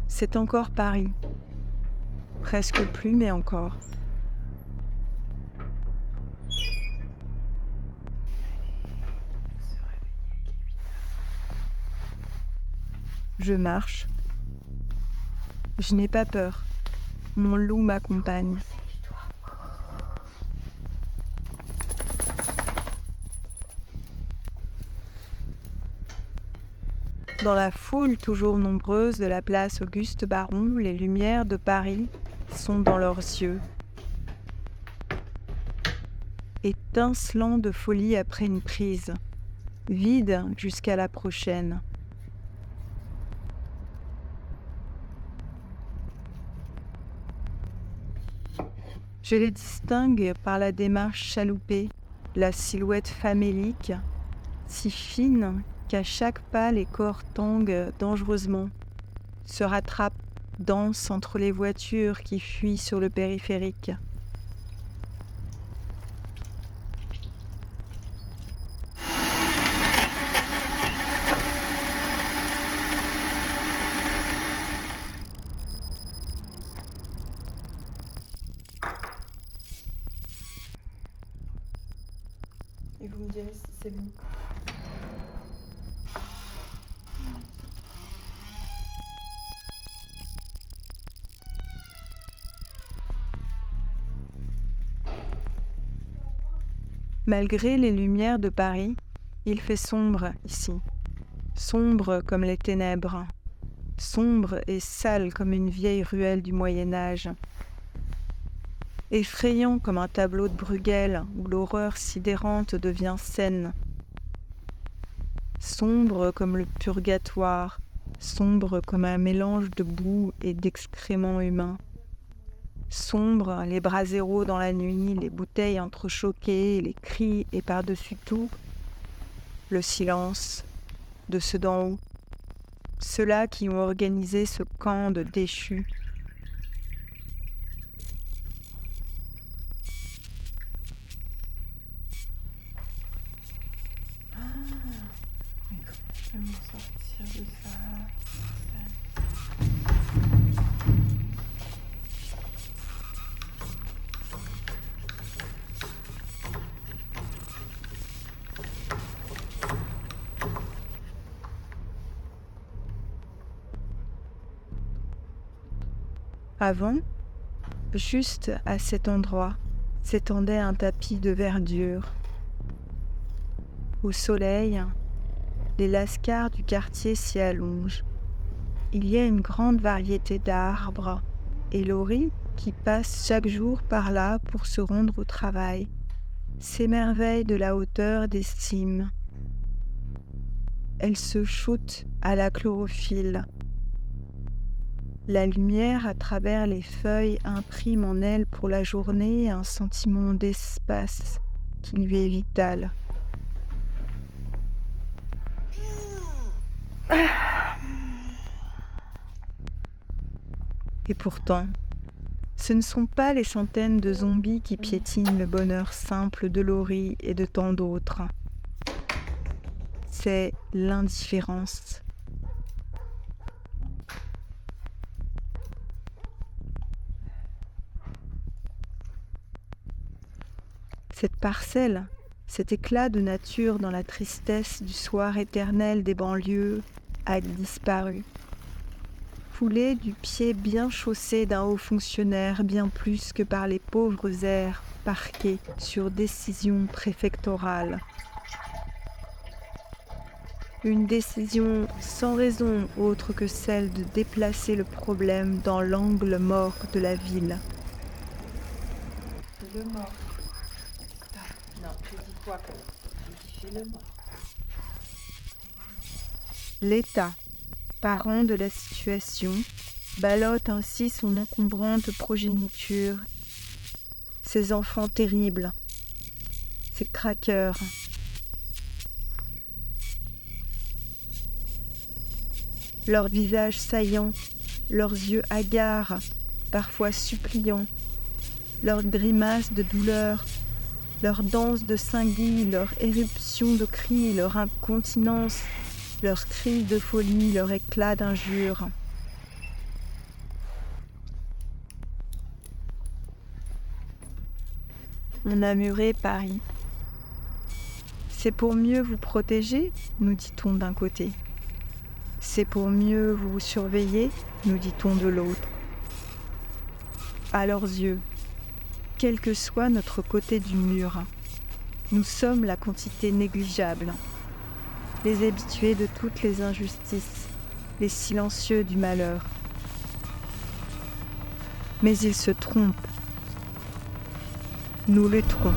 C'est encore Paris. Presque plus, mais encore. Je marche. Je n'ai pas peur. Mon loup m'accompagne. Dans la foule toujours nombreuse de la place Auguste Baron, les lumières de Paris sont dans leurs yeux. Étincelant de folie après une prise, vide jusqu'à la prochaine. Je les distingue par la démarche chaloupée, la silhouette famélique, si fine qu'à chaque pas les corps tanguent dangereusement, se rattrapent, dansent entre les voitures qui fuient sur le périphérique. Et vous me direz si c'est bon. Malgré les lumières de Paris, il fait sombre ici. Sombre comme les ténèbres. Sombre et sale comme une vieille ruelle du Moyen-Âge. Effrayant comme un tableau de Bruegel où l'horreur sidérante devient scène. Sombre comme le purgatoire, sombre comme un mélange de boue et d'excréments humains. Sombre, les bras zéros dans la nuit, les bouteilles entrechoquées, les cris et par-dessus tout, le silence de ceux d'en haut, ceux-là qui ont organisé ce camp de déchus. Mais comment je vais m'en sortir de ça? Avant, juste à cet endroit, s'étendait un tapis de verdure. Au soleil, les lascars du quartier s'y allongent. Il y a une grande variété d'arbres et Laurie, qui passe chaque jour par là pour se rendre au travail, s'émerveille de la hauteur des cimes. Elle se shoote à la chlorophylle. La lumière à travers les feuilles imprime en elle pour la journée un sentiment d'espace qui lui est vital. Et pourtant, ce ne sont pas les centaines de zombies qui piétinent le bonheur simple de Laurie et de tant d'autres. C'est l'indifférence. Cette parcelle, cet éclat de nature dans la tristesse du soir éternel des banlieues a disparu. Foulé du pied bien chaussé d'un haut fonctionnaire bien plus que par les pauvres airs parqués sur décision préfectorale. Une décision sans raison autre que celle de déplacer le problème dans l'angle mort de la ville. Le mort. Non, je dis quoi? Je dis le mort. L'État, parent de la situation, ballotte ainsi son encombrante progéniture, ses enfants terribles, ses craqueurs. Leurs visages saillants, leurs yeux hagards, parfois suppliants, leurs grimaces de douleur, leurs danses de Saint-Guy, leurs éruptions de cris, leur incontinence, leurs cris de folie, leur éclat d'injures. On a muré Paris. C'est pour mieux vous protéger, nous dit-on d'un côté. C'est pour mieux vous surveiller, nous dit-on de l'autre. À leurs yeux, quel que soit notre côté du mur, nous sommes la quantité négligeable, les habitués de toutes les injustices, les silencieux du malheur. Mais ils se trompent. Nous lutterons.